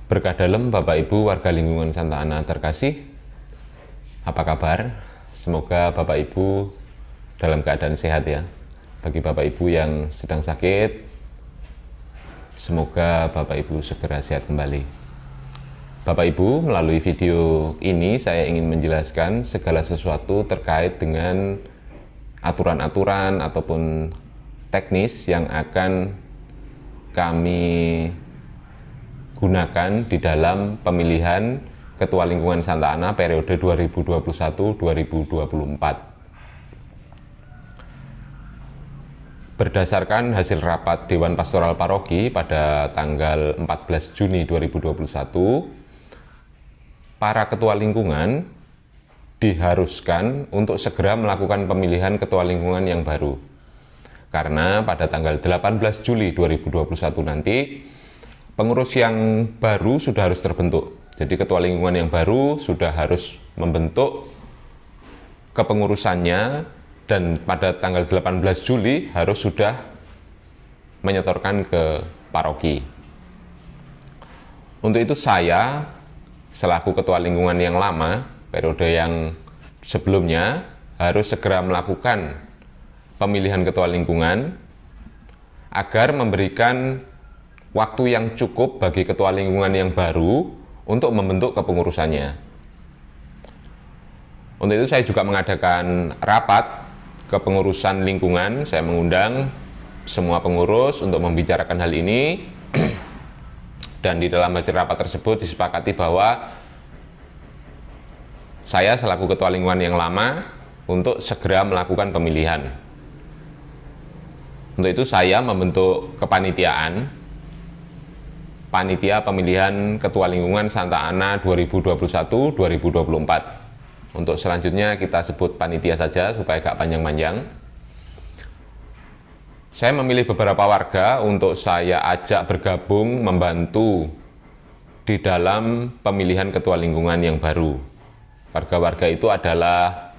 Berkah dalam Bapak Ibu warga lingkungan Santa Ana terkasih, apa kabar? Semoga Bapak Ibu dalam keadaan sehat ya. Bagi Bapak Ibu yang sedang sakit, semoga Bapak Ibu segera sehat kembali. Bapak Ibu, melalui video ini saya ingin menjelaskan segala sesuatu terkait dengan aturan-aturan ataupun teknis yang akan kami gunakan di dalam pemilihan Ketua Lingkungan Santa Ana periode 2021-2024. Berdasarkan hasil rapat Dewan Pastoral Paroki pada tanggal 14 Juni 2021, para ketua lingkungan diharuskan untuk segera melakukan pemilihan ketua lingkungan yang baru. Karena pada tanggal 18 Juli 2021 nanti pengurus yang baru sudah harus terbentuk. Jadi ketua lingkungan yang baru sudah harus membentuk kepengurusannya dan pada tanggal 18 Juli harus sudah menyetorkan ke paroki. Untuk itu saya selaku ketua lingkungan yang lama, periode yang sebelumnya, harus segera melakukan pemilihan ketua lingkungan agar memberikan waktu yang cukup bagi ketua lingkungan yang baru untuk membentuk kepengurusannya. Untuk itu saya juga mengadakan rapat kepengurusan lingkungan. Saya mengundang semua pengurus untuk membicarakan hal ini. Dan di dalam hasil rapat tersebut disepakati bahwa saya selaku ketua lingkungan yang lama untuk segera melakukan pemilihan. Untuk itu saya membentuk kepanitiaan Panitia Pemilihan Ketua Lingkungan Santa Ana 2021-2024. Untuk selanjutnya kita sebut panitia saja supaya gak panjang-panjang. Saya memilih beberapa warga untuk saya ajak bergabung membantu di dalam pemilihan ketua lingkungan yang baru. Warga-warga itu adalah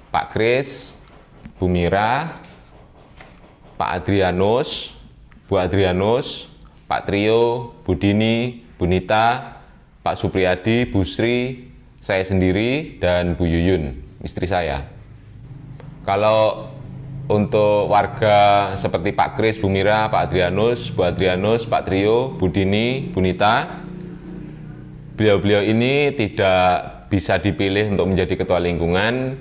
Pak Kris, Bu Mira, Pak Adrianus, Bu Adrianus, Pak Trio, Bu Dini, Bu Nita, Pak Supriyadi, Bu Sri, saya sendiri, dan Bu Yuyun, istri saya. Kalau untuk warga seperti Pak Kris, Bu Mira, Pak Adrianus, Bu Adrianus, Pak Trio, Bu Dini, Bu Nita, beliau-beliau ini tidak bisa dipilih untuk menjadi ketua lingkungan,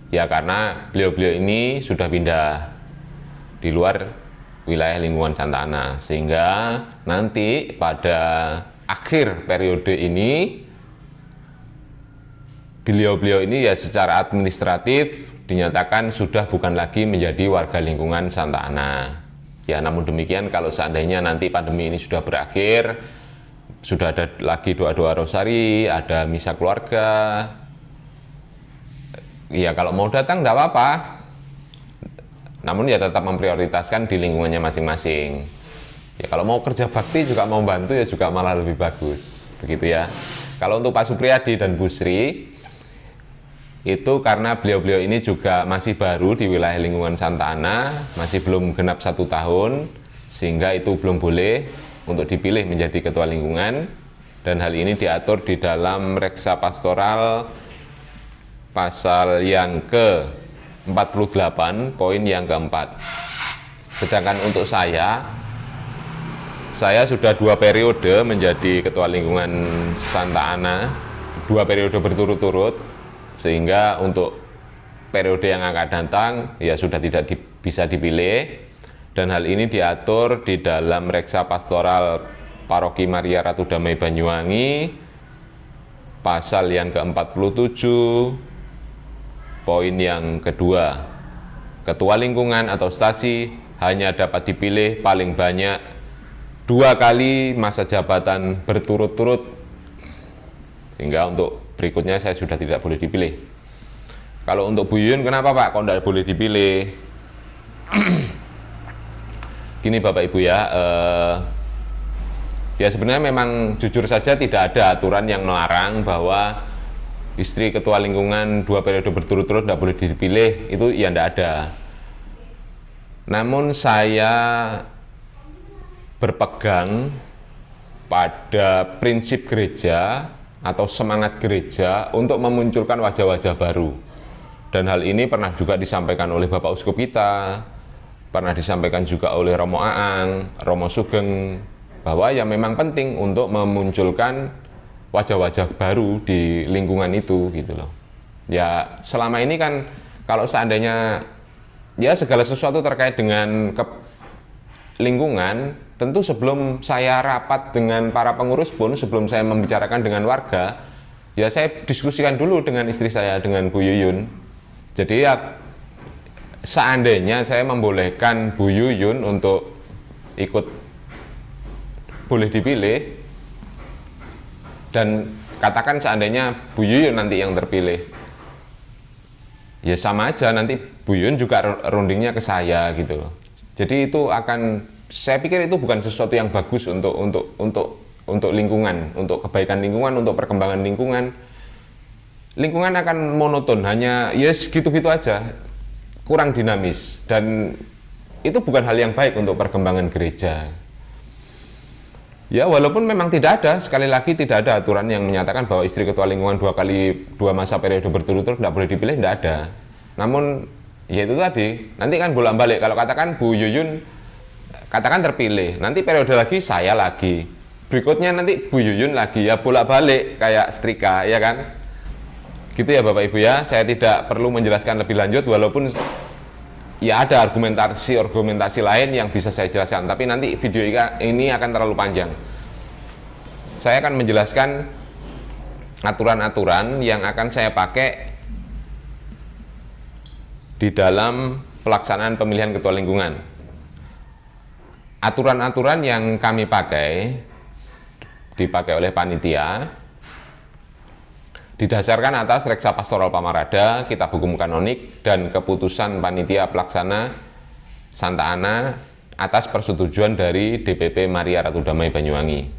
ya karena beliau-beliau ini sudah pindah di luar wilayah lingkungan Santa Ana, sehingga nanti pada akhir periode ini beliau-beliau ini ya secara administratif dinyatakan sudah bukan lagi menjadi warga lingkungan Santa Ana. Ya namun demikian kalau seandainya nanti pandemi ini sudah berakhir, sudah ada lagi doa-doa rosari, ada misa keluarga, ya kalau mau datang tidak apa-apa. Namun ya tetap memprioritaskan di lingkungannya masing-masing. Ya kalau mau kerja bakti juga mau bantu ya juga malah lebih bagus. Begitu ya. Kalau untuk Pak Supriyadi dan Bu Sri, itu karena beliau-beliau ini juga masih baru di wilayah lingkungan Santa Ana, masih belum genap 1 tahun, sehingga itu belum boleh untuk dipilih menjadi ketua lingkungan. Dan hal ini diatur di dalam Reksa Pastoral pasal yang ke 48 poin yang keempat. Sedangkan untuk saya sudah 2 periode menjadi ketua lingkungan Santa Ana, 2 periode berturut-turut, sehingga untuk periode yang akan datang ya sudah tidak bisa dipilih. Dan hal ini diatur di dalam Reksa Pastoral Paroki Maria Ratu Damai Banyuwangi pasal yang ke-47 poin yang kedua. Ketua lingkungan atau stasi hanya dapat dipilih paling banyak 2 kali masa jabatan berturut-turut, sehingga untuk berikutnya saya sudah tidak boleh dipilih. Kalau untuk Bu Yun, kenapa Pak kok tidak boleh dipilih? Gini Bapak Ibu ya, Ya sebenarnya memang jujur saja tidak ada aturan yang melarang bahwa istri ketua lingkungan 2 periode berturut-turut tidak boleh dipilih, itu ya tidak ada. Namun saya berpegang pada prinsip gereja atau semangat gereja untuk memunculkan wajah-wajah baru. Dan hal ini pernah juga disampaikan oleh Bapak Uskup kita, pernah disampaikan juga oleh Romo Aang, Romo Sugeng, bahwa ya memang penting untuk memunculkan wajah-wajah baru di lingkungan itu gitu loh. Ya selama ini kan kalau seandainya ya segala sesuatu terkait dengan lingkungan, tentu sebelum saya rapat dengan para pengurus pun, sebelum saya membicarakan dengan warga, ya saya diskusikan dulu dengan istri saya, dengan Bu Yuyun. Jadi ya seandainya saya membolehkan Bu Yuyun untuk ikut boleh dipilih, dan katakan seandainya Bu Yuyun nanti yang terpilih, ya sama aja nanti Bu Yuyun juga rundingnya ke saya gitu loh. Jadi itu akan, saya pikir itu bukan sesuatu yang bagus untuk lingkungan, untuk kebaikan lingkungan, untuk perkembangan lingkungan. Lingkungan akan monoton, hanya ya gitu-gitu aja, kurang dinamis, dan itu bukan hal yang baik untuk perkembangan gereja. Ya walaupun memang tidak ada, sekali lagi tidak ada aturan yang menyatakan bahwa istri ketua lingkungan 2 masa periode berturut-turut tidak boleh dipilih, tidak ada. Namun ya itu tadi, nanti kan bolak-balik, kalau katakan Bu Yuyun katakan terpilih, nanti periode lagi saya lagi, berikutnya nanti Bu Yuyun lagi, ya bolak-balik kayak setrika, ya kan? Gitu ya Bapak Ibu ya, saya tidak perlu menjelaskan lebih lanjut, walaupun ya ada argumentasi lain yang bisa saya jelaskan, tapi nanti video ini akan terlalu panjang. Saya akan menjelaskan aturan-aturan yang akan saya pakai di dalam pelaksanaan pemilihan ketua lingkungan. Aturan-aturan yang kami dipakai oleh panitia, didasarkan atas Reksa Pastoral Pamarada, Kitab Hukum Kanonik, dan keputusan panitia pelaksana Santa Ana atas persetujuan dari DPP Maria Ratu Damai Banyuwangi.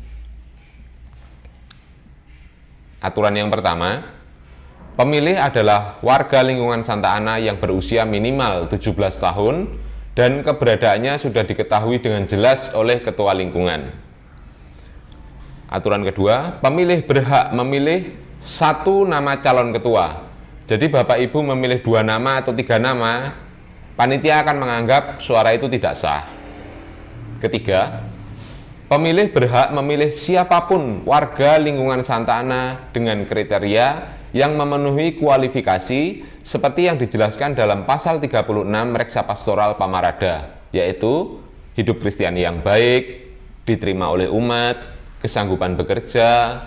Aturan yang pertama, pemilih adalah warga lingkungan Santa Ana yang berusia minimal 17 tahun dan keberadaannya sudah diketahui dengan jelas oleh ketua lingkungan. Aturan kedua, pemilih berhak memilih 1 nama calon ketua. Jadi Bapak Ibu memilih 2 nama atau 3 nama, panitia akan menganggap suara itu tidak sah. Ketiga, pemilih berhak memilih siapapun warga lingkungan Santa Ana dengan kriteria yang memenuhi kualifikasi seperti yang dijelaskan dalam pasal 36 Reksa Pastoral Pamarada, yaitu hidup Kristiani yang baik, diterima oleh umat, kesanggupan bekerja,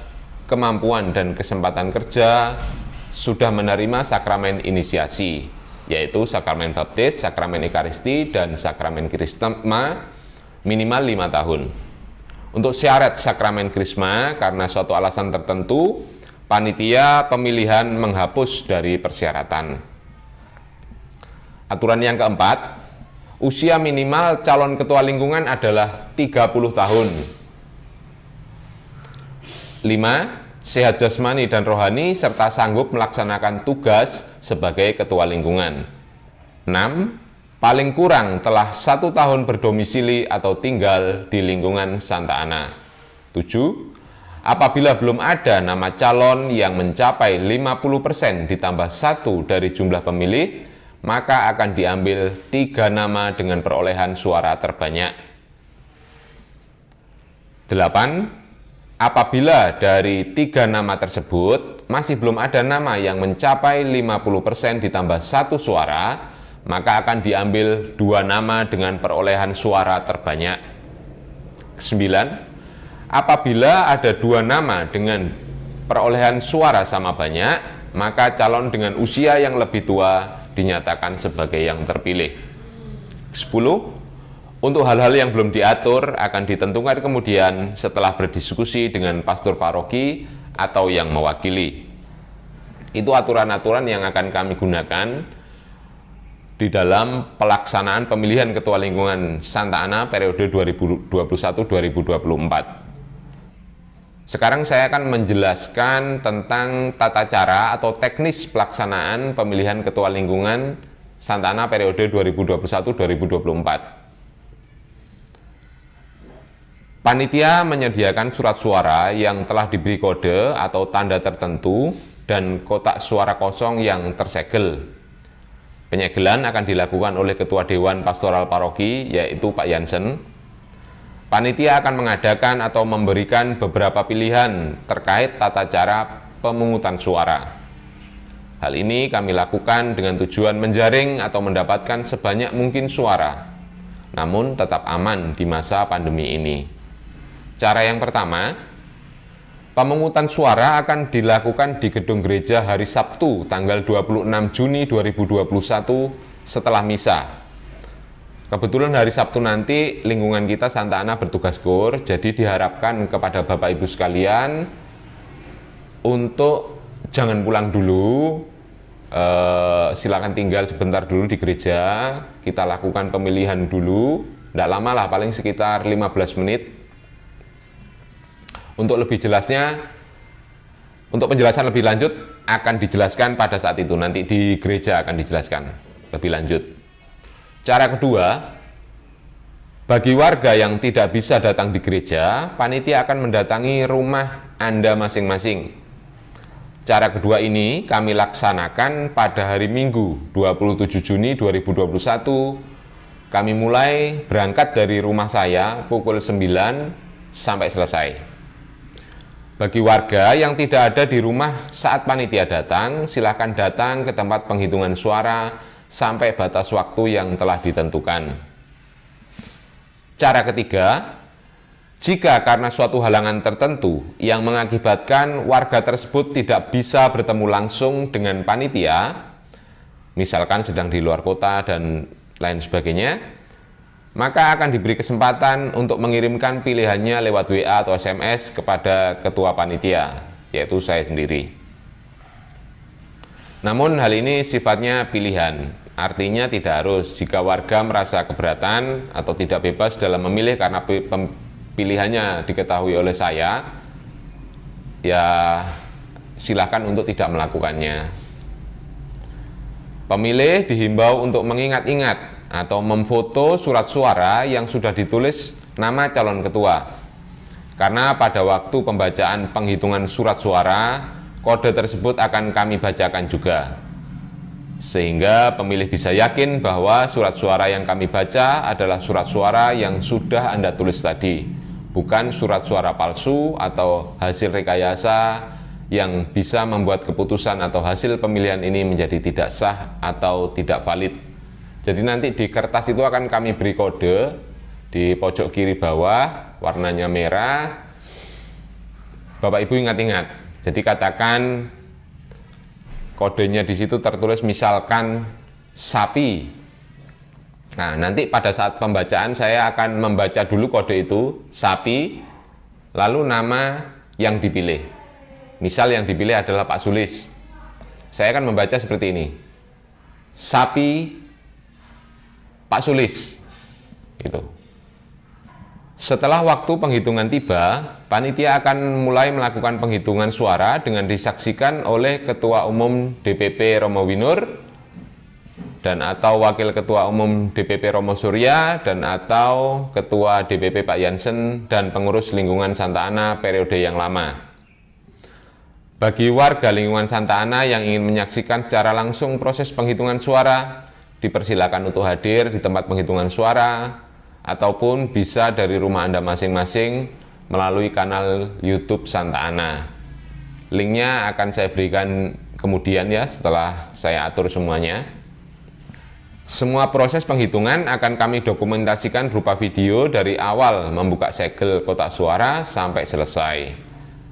kemampuan dan kesempatan kerja, sudah menerima sakramen inisiasi, yaitu sakramen baptis, sakramen ekaristi, dan sakramen krisma minimal 5 tahun. Untuk syarat sakramen krisma, karena suatu alasan tertentu, panitia pemilihan menghapus dari persyaratan. Aturan yang keempat, usia minimal calon ketua lingkungan adalah 30 tahun. 5. Sehat jasmani dan rohani serta sanggup melaksanakan tugas sebagai ketua lingkungan. 6. Paling kurang telah 1 tahun berdomisili atau tinggal di lingkungan Santa Ana. 7. Apabila belum ada nama calon yang mencapai 50% ditambah 1 dari jumlah pemilih, maka akan diambil 3 nama dengan perolehan suara terbanyak. 8. Apabila dari 3 nama tersebut masih belum ada nama yang mencapai 50% ditambah 1 suara, maka akan diambil 2 nama dengan perolehan suara terbanyak. 9. Apabila ada 2 nama dengan perolehan suara sama banyak, maka calon dengan usia yang lebih tua dinyatakan sebagai yang terpilih. 10. Untuk hal-hal yang belum diatur akan ditentukan kemudian setelah berdiskusi dengan pastor paroki atau yang mewakili. Itu aturan-aturan yang akan kami gunakan di dalam pelaksanaan pemilihan ketua lingkungan Santa Ana periode 2021-2024. Sekarang saya akan menjelaskan tentang tata cara atau teknis pelaksanaan pemilihan ketua lingkungan Santa Ana periode 2021-2024. Panitia menyediakan surat suara yang telah diberi kode atau tanda tertentu dan kotak suara kosong yang tersegel. Penyegelan akan dilakukan oleh Ketua Dewan Pastoral Paroki, yaitu Pak Jansen. Panitia akan mengadakan atau memberikan beberapa pilihan terkait tata cara pemungutan suara. Hal ini kami lakukan dengan tujuan menjaring atau mendapatkan sebanyak mungkin suara, namun tetap aman di masa pandemi ini. Cara yang pertama, pemungutan suara akan dilakukan di gedung gereja hari Sabtu, tanggal 26 Juni 2021 setelah misa. Kebetulan hari Sabtu nanti lingkungan kita Santa Ana bertugas GOR, jadi diharapkan kepada Bapak Ibu sekalian untuk jangan pulang dulu, silakan tinggal sebentar dulu di gereja, kita lakukan pemilihan dulu, tidak lama lah, paling sekitar 15 menit. Untuk lebih jelasnya, untuk penjelasan lebih lanjut akan dijelaskan pada saat itu, nanti di gereja akan dijelaskan lebih lanjut. Cara kedua, bagi warga yang tidak bisa datang di gereja, panitia akan mendatangi rumah Anda masing-masing. Cara kedua ini kami laksanakan pada hari Minggu 27 Juni 2021. Kami mulai berangkat dari rumah saya pukul 9 sampai selesai. Bagi warga yang tidak ada di rumah saat panitia datang, silakan datang ke tempat penghitungan suara sampai batas waktu yang telah ditentukan. Cara ketiga, jika karena suatu halangan tertentu yang mengakibatkan warga tersebut tidak bisa bertemu langsung dengan panitia, misalkan sedang di luar kota dan lain sebagainya, maka akan diberi kesempatan untuk mengirimkan pilihannya lewat WA atau SMS kepada ketua panitia, yaitu saya sendiri. Namun hal ini sifatnya pilihan, artinya tidak harus. Jika warga merasa keberatan atau tidak bebas dalam memilih karena pilihannya diketahui oleh saya, ya silakan untuk tidak melakukannya. Pemilih dihimbau untuk mengingat-ingat atau memfoto surat suara yang sudah ditulis nama calon ketua. Karena pada waktu pembacaan penghitungan surat suara, kode tersebut akan kami bacakan juga. Sehingga pemilih bisa yakin bahwa surat suara yang kami baca adalah surat suara yang sudah Anda tulis tadi, bukan surat suara palsu atau hasil rekayasa yang bisa membuat keputusan atau hasil pemilihan ini menjadi tidak sah atau tidak valid. Jadi nanti di kertas itu akan kami beri kode di pojok kiri bawah, warnanya merah. Bapak Ibu ingat-ingat. Jadi katakan kodenya di situ tertulis misalkan sapi. Nah, nanti pada saat pembacaan saya akan membaca dulu kode itu, sapi, lalu nama yang dipilih. Misal yang dipilih adalah Pak Sulis. Saya akan membaca seperti ini. Sapi Pak Sulis. Gitu. Setelah waktu penghitungan tiba, panitia akan mulai melakukan penghitungan suara dengan disaksikan oleh Ketua Umum DPP Romo Winur dan atau Wakil Ketua Umum DPP Romo Surya dan atau Ketua DPP Pak Jansen dan pengurus lingkungan Santa Ana periode yang lama. Bagi warga lingkungan Santa Ana yang ingin menyaksikan secara langsung proses penghitungan suara, dipersilakan untuk hadir di tempat penghitungan suara ataupun bisa dari rumah Anda masing-masing melalui kanal YouTube Santa Ana. Linknya akan saya berikan kemudian ya setelah saya atur semuanya. Semua proses penghitungan akan kami dokumentasikan berupa video dari awal membuka segel kotak suara sampai selesai.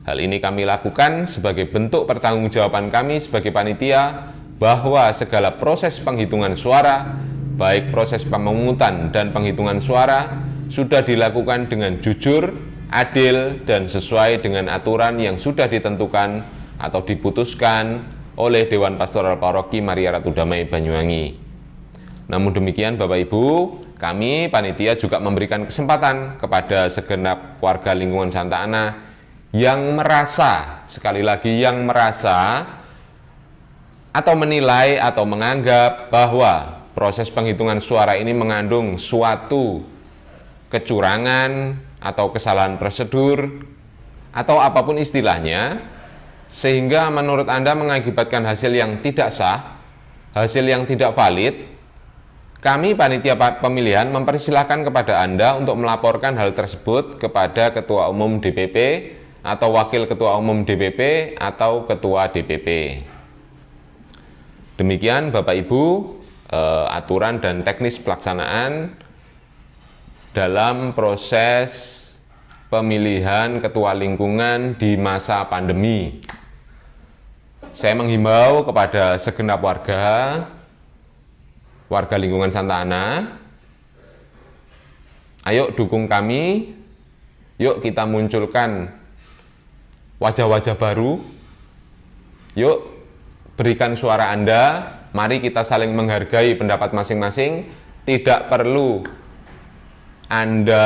Hal ini kami lakukan sebagai bentuk pertanggungjawaban kami sebagai panitia bahwa segala proses penghitungan suara, baik proses pemungutan dan penghitungan suara, sudah dilakukan dengan jujur, adil, dan sesuai dengan aturan yang sudah ditentukan atau diputuskan oleh Dewan Pastoral Paroki Maria Ratu Damai Banyuwangi. Namun demikian Bapak Ibu, kami panitia juga memberikan kesempatan kepada segenap warga lingkungan Santa Ana yang merasa, sekali lagi yang merasa atau menilai atau menganggap bahwa proses penghitungan suara ini mengandung suatu kecurangan atau kesalahan prosedur atau apapun istilahnya, sehingga menurut Anda mengakibatkan hasil yang tidak sah, hasil yang tidak valid, kami panitia pemilihan mempersilahkan kepada Anda untuk melaporkan hal tersebut kepada Ketua Umum DPP atau Wakil Ketua Umum DPP atau Ketua DPP. Demikian Bapak Ibu aturan dan teknis pelaksanaan dalam proses pemilihan ketua lingkungan di masa pandemi. Saya menghimbau kepada segenap warga lingkungan Santa Ana, ayo dukung kami, yuk kita munculkan wajah-wajah baru, yuk berikan suara Anda, mari kita saling menghargai pendapat masing-masing, tidak perlu Anda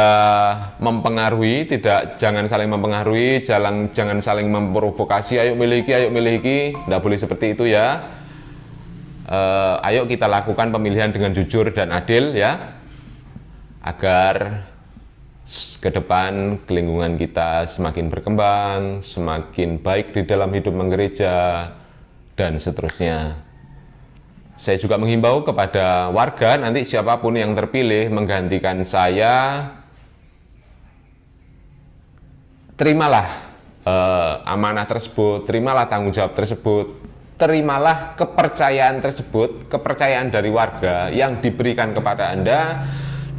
mempengaruhi, jangan saling mempengaruhi, jangan saling memprovokasi, ayo miliki, tidak boleh seperti itu ya. Ayo kita lakukan pemilihan dengan jujur dan adil ya, agar ke depan lingkungan kita semakin berkembang, semakin baik di dalam hidup menggereja, dan seterusnya. Saya juga menghimbau kepada warga, nanti siapapun yang terpilih menggantikan saya, terimalah amanah tersebut, terimalah tanggung jawab tersebut, terimalah kepercayaan tersebut, kepercayaan dari warga yang diberikan kepada Anda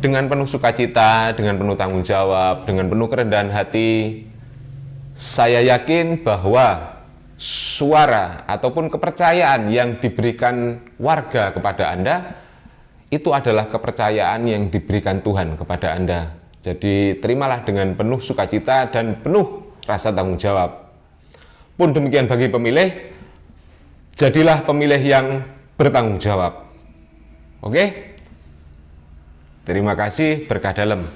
dengan penuh sukacita, dengan penuh tanggung jawab, dengan penuh kerendahan hati. Saya yakin bahwa suara ataupun kepercayaan yang diberikan warga kepada Anda itu adalah kepercayaan yang diberikan Tuhan kepada Anda. Jadi terimalah dengan penuh sukacita dan penuh rasa tanggung jawab. Pun demikian bagi pemilih, jadilah pemilih yang bertanggung jawab. Oke? Terima kasih, berkah dalam.